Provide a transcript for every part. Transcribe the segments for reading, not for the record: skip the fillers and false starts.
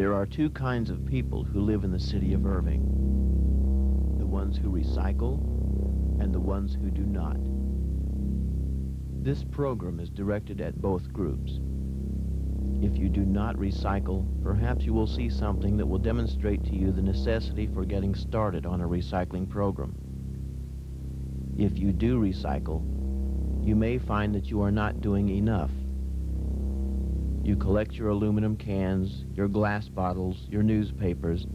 There are two kinds of people who live in the city of Irving: the ones who recycle and the ones who do not. This program is directed at both groups. If you do not recycle, perhaps you will see something that will demonstrate to you the necessity for getting started on a recycling program. If you do recycle, you may find that you are not doing enough. You collect your aluminum cans, your glass bottles, your newspapers,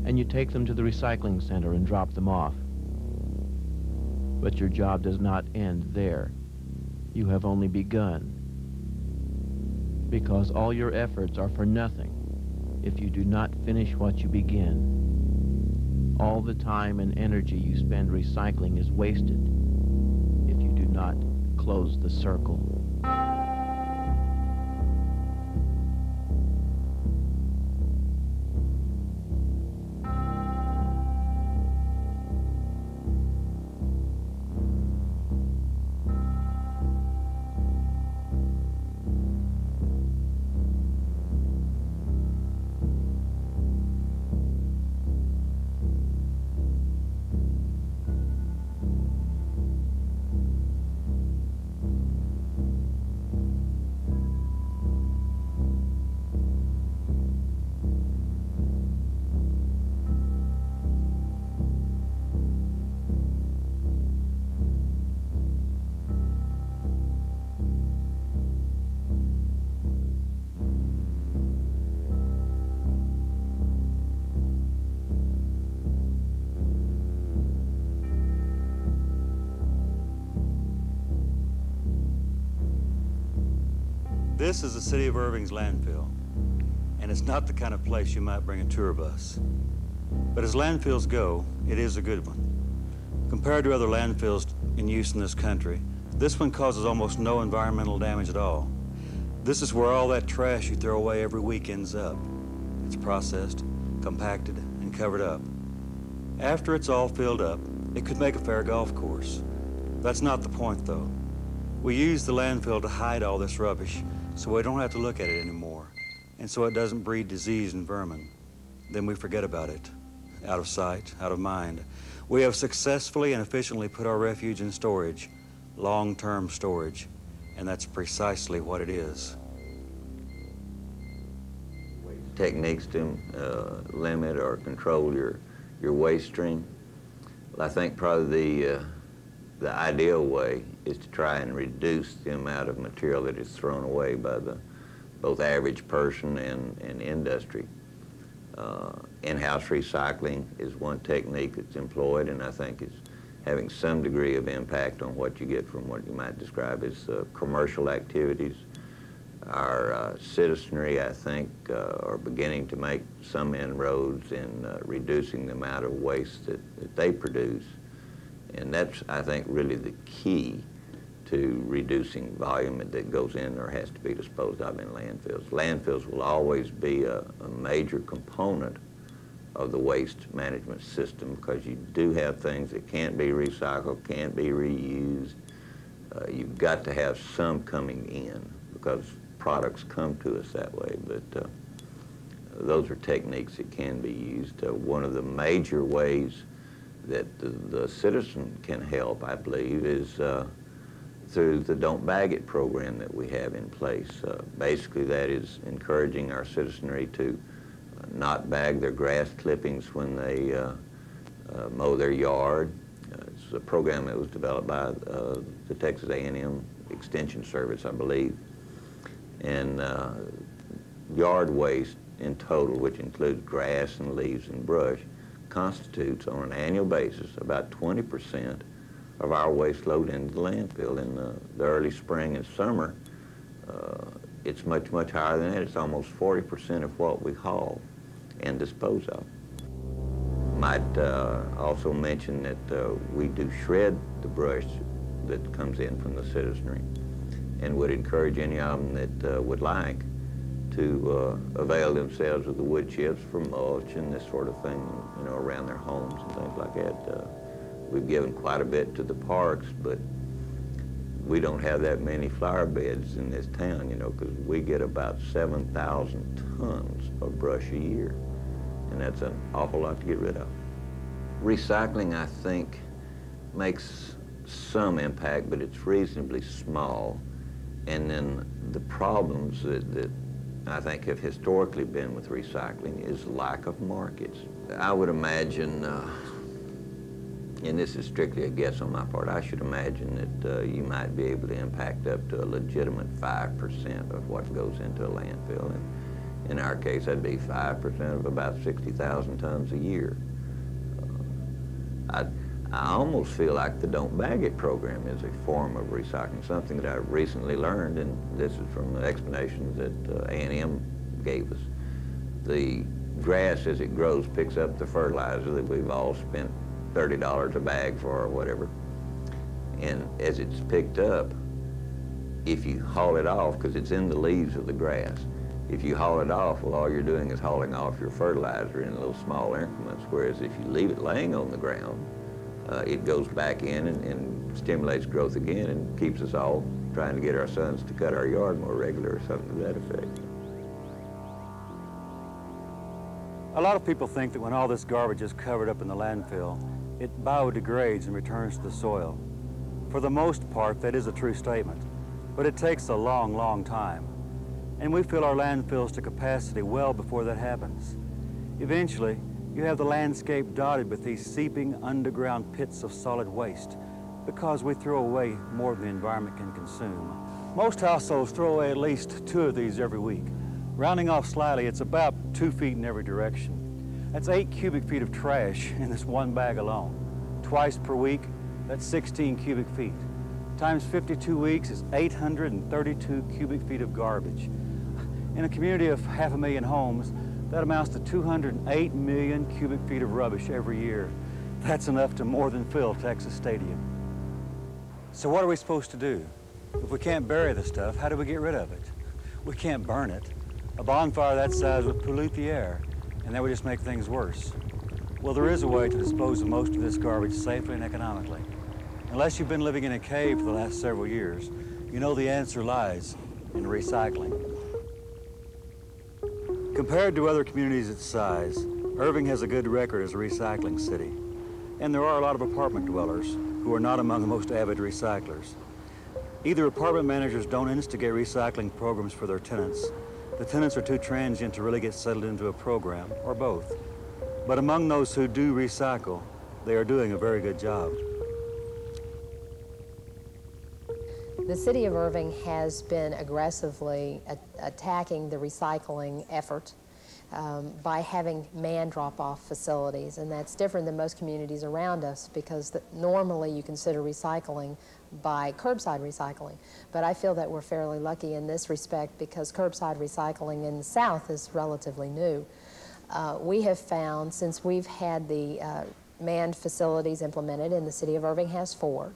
and you take them to the recycling center and drop them off. But your job does not end there. You have only begun, because all your efforts are for nothing if you do not finish what you begin. All the time and energy you spend recycling is wasted if you do not close the circle. This is the city of Irving's landfill, and it's not the kind of place you might bring a tour bus. But as landfills go, it is a good one. Compared to other landfills in use in this country, this one causes almost no environmental damage at all. This is where all that trash you throw away every week ends up. It's processed, compacted, and covered up. After it's all filled up, it could make a fair golf course. That's not the point, though. We use the landfill to hide all this rubbish, so we don't have to look at it anymore, and so it doesn't breed disease and vermin. Then we forget about it. Out of sight, out of mind. We have successfully and efficiently put our refuge in storage, long-term storage, and that's precisely what it is. Techniques to limit or control your waste stream. Well, I think probably the ideal way is to try and reduce the amount of material that is thrown away by the both average person and industry. In-house recycling is one technique that's employed, and I think is having some degree of impact on what you get from what you might describe as commercial activities. Our citizenry, I think, are beginning to make some inroads in reducing the amount of waste that they produce. And that's, I think, really the key to reducing volume that goes in or has to be disposed of in landfills. Landfills will always be a major component of the waste management system because you do have things that can't be recycled, can't be reused. You've got to have some coming in because products come to us that way, but those are techniques that can be used. One of the major ways that the citizen can help, I believe, is through the Don't Bag It program that we have in place. Basically, that is encouraging our citizenry to not bag their grass clippings when they mow their yard. It's a program that was developed by the Texas A&M Extension Service, I believe. And yard waste in total, which includes grass and leaves and brush, constitutes on an annual basis about 20% of our waste load into the landfill. In the early spring and summer, it's much, much higher than that. It's almost 40% of what we haul and dispose of. Might also mention that we do shred the brush that comes in from the citizenry, and would encourage any of them that would like to avail themselves of the wood chips for mulch and this sort of thing, you know, around their homes and things like that. We've given quite a bit to the parks, but we don't have that many flower beds in this town, you know, because we get about 7,000 tons of brush a year, and that's an awful lot to get rid of. Recycling, I think, makes some impact, but it's reasonably small. And then the problems that I think have historically been with recycling is lack of markets. I would imagine, and this is strictly a guess on my part, I should imagine that you might be able to impact up to a legitimate 5% of what goes into a landfill. And in our case, that'd be 5% of about 60,000 tons a year. I almost feel like the Don't Bag It program is a form of recycling, something that I recently learned, and this is from the explanations that A&M gave us. The grass, as it grows, picks up the fertilizer that we've all spent $30 a bag for or whatever. And as it's picked up, if you haul it off, because it's in the leaves of the grass, if you haul it off, well, all you're doing is hauling off your fertilizer in little small increments, whereas if you leave it laying on the ground, it goes back in and stimulates growth again and keeps us all trying to get our sons to cut our yard more regular or something to that effect. A lot of people think that when all this garbage is covered up in the landfill, it biodegrades and returns to the soil. For the most part, that is a true statement, but it takes a long, long time. And we fill our landfills to capacity well before that happens. Eventually, you have the landscape dotted with these seeping underground pits of solid waste because we throw away more than the environment can consume. Most households throw away at least 2 of these every week. Rounding off slightly, it's about 2 feet in every direction. That's 8 cubic feet of trash in this one bag alone. Twice per week, that's 16 cubic feet. Times 52 weeks is 832 cubic feet of garbage. In a community of 500,000 homes, that amounts to 208 million cubic feet of rubbish every year. That's enough to more than fill Texas Stadium. So what are we supposed to do? If we can't bury the stuff, how do we get rid of it? We can't burn it. A bonfire that size would pollute the air, and that would just make things worse. Well, there is a way to dispose of most of this garbage safely and economically. Unless you've been living in a cave for the last several years, you know the answer lies in recycling. Compared to other communities its size, Irving has a good record as a recycling city. And there are a lot of apartment dwellers who are not among the most avid recyclers. Either apartment managers don't instigate recycling programs for their tenants, the tenants are too transient to really get settled into a program, or both. But among those who do recycle, they are doing a very good job. The City of Irving has been aggressively attacking the recycling effort by having manned drop-off facilities, and that's different than most communities around us because normally you consider recycling by curbside recycling. But I feel that we're fairly lucky in this respect because curbside recycling in the South is relatively new. We have found, since we've had the manned facilities implemented, and the City of Irving has 4,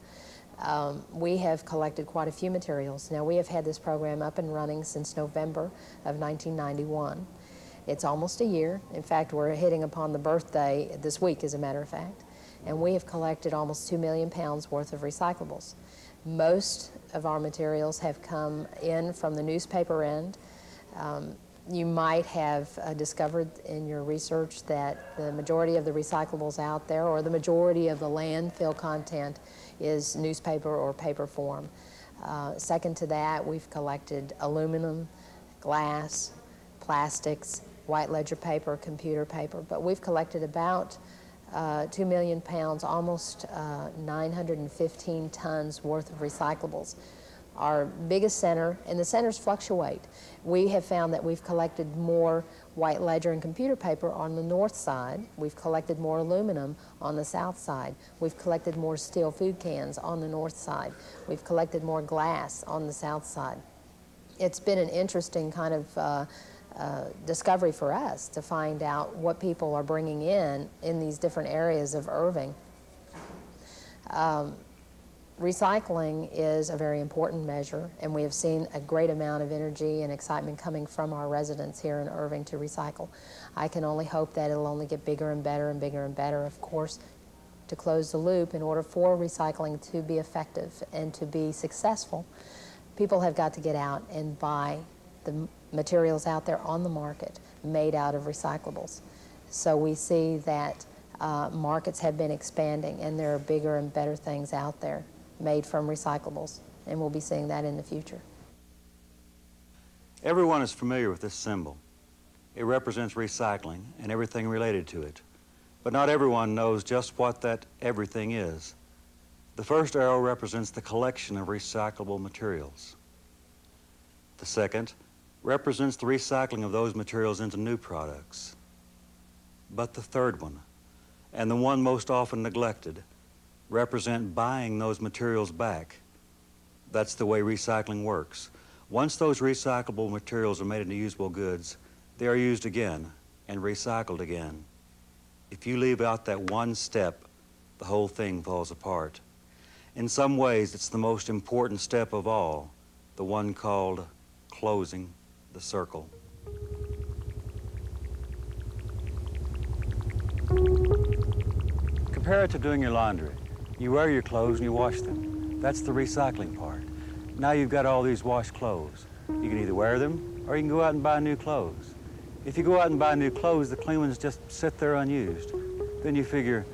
we have collected quite a few materials. Now, we have had this program up and running since November of 1991. It's almost a year. In fact, we're hitting upon the birthday this week, as a matter of fact. And we have collected almost 2 million pounds worth of recyclables. Most of our materials have come in from the newspaper end. You might have discovered in your research that the majority of the recyclables out there, or the majority of the landfill content, is newspaper or paper form. Second to that, we've collected aluminum, glass, plastics, white ledger paper, computer paper, but we've collected about 2 million pounds, almost 915 tons worth of recyclables. Our biggest center, and the centers fluctuate, we have found that we've collected more white ledger and computer paper on the north side. We've collected more aluminum on the south side. We've collected more steel food cans on the north side. We've collected more glass on the south side. It's been an interesting kind of discovery for us to find out what people are bringing in these different areas of Irving. Recycling is a very important measure, and we have seen a great amount of energy and excitement coming from our residents here in Irving to recycle. I can only hope that it'll only get bigger and better and bigger and better. Of course, to close the loop, in order for recycling to be effective and to be successful, people have got to get out and buy the materials out there on the market made out of recyclables. So we see that markets have been expanding, and there are bigger and better things out there made from recyclables, and we'll be seeing that in the future. Everyone is familiar with this symbol. It represents recycling and everything related to it. But not everyone knows just what that everything is. The first arrow represents the collection of recyclable materials. The second represents the recycling of those materials into new products. But the third one, and the one most often neglected, represent buying those materials back. That's the way recycling works. Once those recyclable materials are made into usable goods, they are used again and recycled again. If you leave out that one step, the whole thing falls apart. In some ways, it's the most important step of all, the one called closing the circle. Compare it to doing your laundry. You wear your clothes and you wash them. That's the recycling part. Now you've got all these washed clothes. You can either wear them or you can go out and buy new clothes. If you go out and buy new clothes, the clean ones just sit there unused. Then you figure,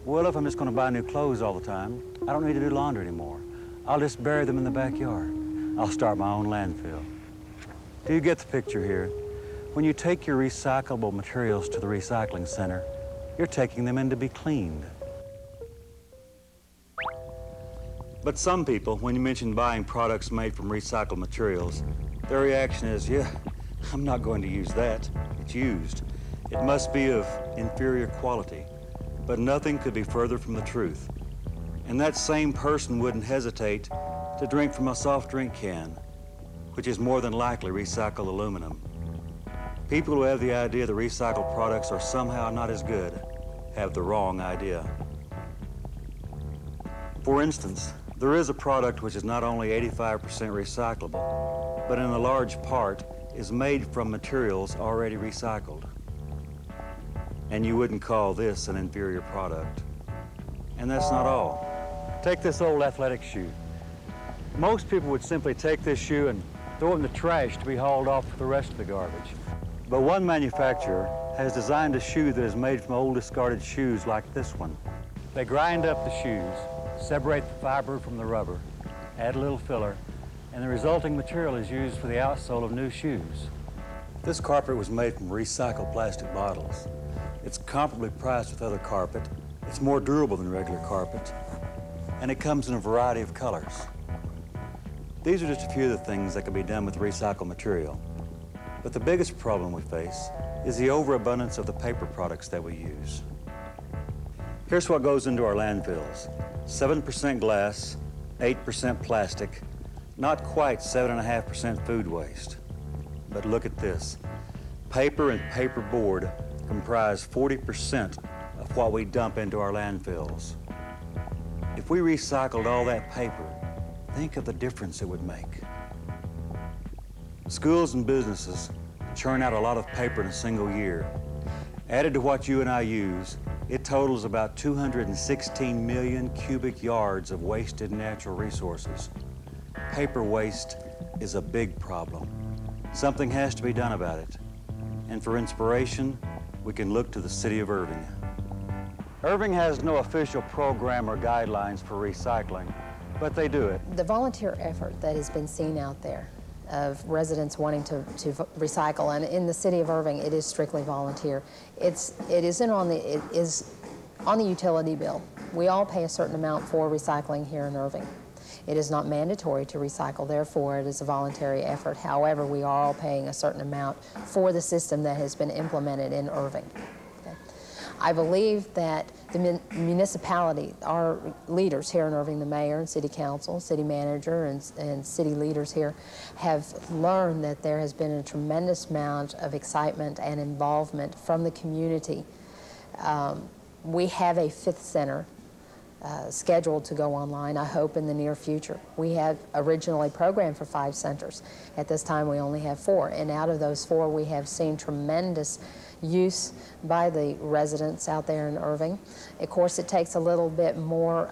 well, if I'm just going to buy new clothes all the time, I don't need to do laundry anymore. I'll just bury them in the backyard. I'll start my own landfill. Do you get the picture here? When you take your recyclable materials to the recycling center, you're taking them in to be cleaned. But some people, when you mention buying products made from recycled materials, their reaction is, yeah, I'm not going to use that. It's used. It must be of inferior quality. But nothing could be further from the truth. And that same person wouldn't hesitate to drink from a soft drink can, which is more than likely recycled aluminum. People who have the idea that recycled products are somehow not as good have the wrong idea. For instance, there is a product which is not only 85% recyclable, but in a large part is made from materials already recycled. And you wouldn't call this an inferior product. And that's not all. Take this old athletic shoe. Most people would simply take this shoe and throw it in the trash to be hauled off for the rest of the garbage. But one manufacturer has designed a shoe that is made from old discarded shoes like this one. They grind up the shoes, separate the fiber from the rubber, add a little filler, and the resulting material is used for the outsole of new shoes. This carpet was made from recycled plastic bottles. It's comparably priced with other carpet. It's more durable than regular carpet, and it comes in a variety of colors. These are just a few of the things that can be done with recycled material. But the biggest problem we face is the overabundance of the paper products that we use. Here's what goes into our landfills. 7% glass, 8% plastic, not quite 7.5% food waste. But look at this. Paper and paperboard comprise 40% of what we dump into our landfills. If we recycled all that paper, think of the difference it would make. Schools and businesses churn out a lot of paper in a single year. Added to what you and I use, it totals about 216 million cubic yards of wasted natural resources. Paper waste is a big problem. Something has to be done about it. And for inspiration, we can look to the city of Irving. Irving has no official program or guidelines for recycling, but they do it. The volunteer effort that has been seen out there of residents wanting to recycle, and in the city of Irving, it is strictly volunteer. It is on the utility bill. We all pay a certain amount for recycling here in Irving. It is not mandatory to recycle, therefore it is a voluntary effort. However, we are all paying a certain amount for the system that has been implemented in Irving. Okay. I believe that the municipality, our leaders here in Irving, the mayor and city council, city manager and city leaders here have learned that there has been a tremendous amount of excitement and involvement from the community. We have a fifth center scheduled to go online, I hope, in the near future. We have originally programmed for 5 centers. At this time, we only have 4, and out of those 4, we have seen tremendous use by the residents out there in Irving. Of course, it takes a little bit more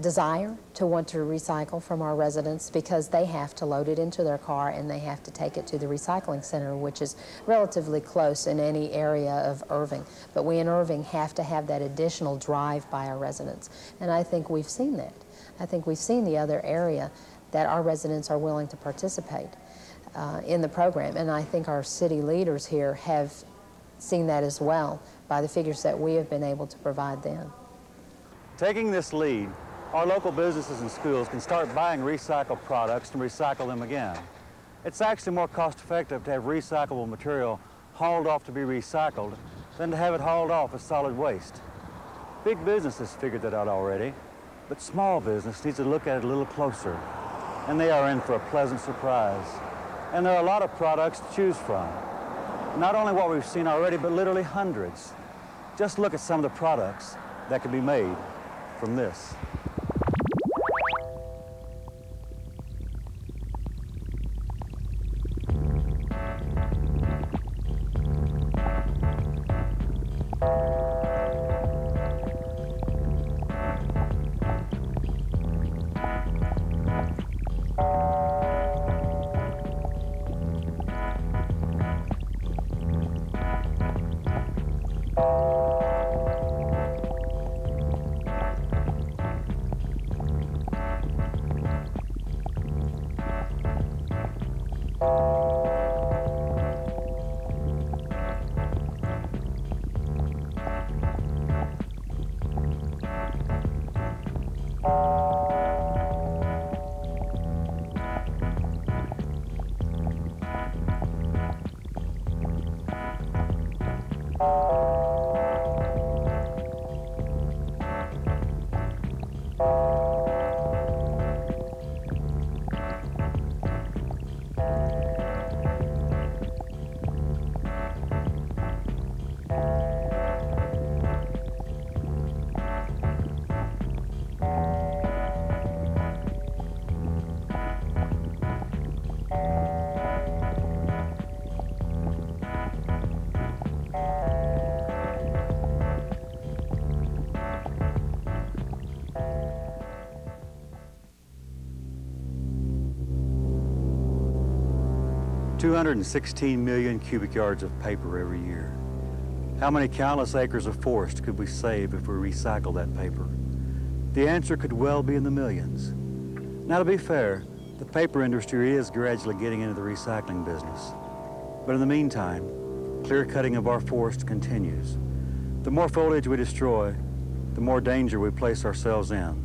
desire to want to recycle from our residents, because they have to load it into their car and they have to take it to the recycling center, which is relatively close in any area of Irving. But we in Irving have to have that additional drive by our residents, and I think we've seen that. I think we've seen the other area that our residents are willing to participate in the program, and I think our city leaders here have seen that as well by the figures that we have been able to provide them. Taking this lead, our local businesses and schools can start buying recycled products and recycle them again. It's actually more cost-effective to have recyclable material hauled off to be recycled than to have it hauled off as solid waste. Big businesses figured that out already, but small business needs to look at it a little closer, and they are in for a pleasant surprise. And there are a lot of products to choose from. Not only what we've seen already, but literally hundreds. Just look at some of the products that can be made from this. $216 million cubic yards of paper every year. How many countless acres of forest could we save if we recycled that paper? The answer could well be in the millions. Now, to be fair, the paper industry is gradually getting into the recycling business. But in the meantime, clear cutting of our forest continues. The more foliage we destroy, the more danger we place ourselves in.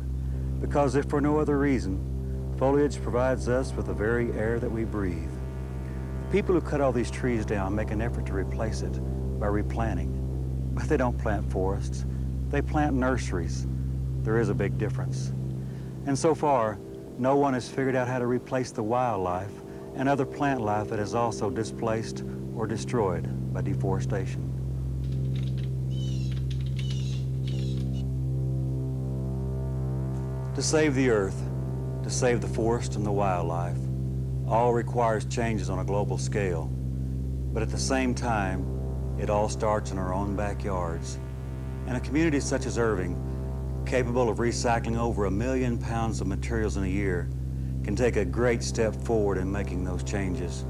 Because if for no other reason, foliage provides us with the very air that we breathe. People who cut all these trees down make an effort to replace it by replanting. But they don't plant forests. They plant nurseries. There is a big difference. And so far, no one has figured out how to replace the wildlife and other plant life that is also displaced or destroyed by deforestation. To save the earth, to save the forest and the wildlife, all requires changes on a global scale. But at the same time, it all starts in our own backyards. And a community such as Irving, capable of recycling over 1 million pounds of materials in a year, can take a great step forward in making those changes.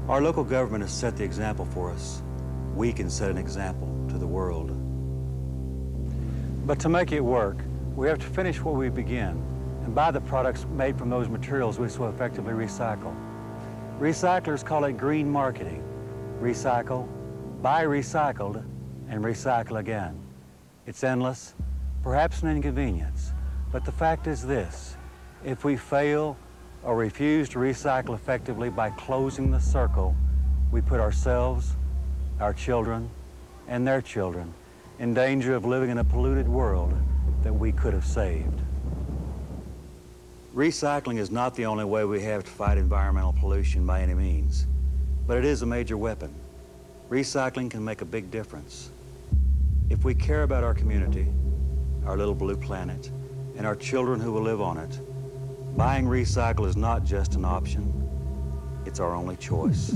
Our local government has set the example for us. We can set an example to the world. But to make it work, we have to finish what we begin and buy the products made from those materials we so effectively recycle. Recyclers call it green marketing. Recycle, buy recycled, and recycle again. It's endless, perhaps an inconvenience, but the fact is this: if we fail or refuse to recycle effectively by closing the circle, we put ourselves, our children, and their children in danger of living in a polluted world that we could have saved. Recycling is not the only way we have to fight environmental pollution by any means, but it is a major weapon. Recycling can make a big difference. If we care about our community, our little blue planet, and our children who will live on it. Buying recycle is not just an option, it's our only choice.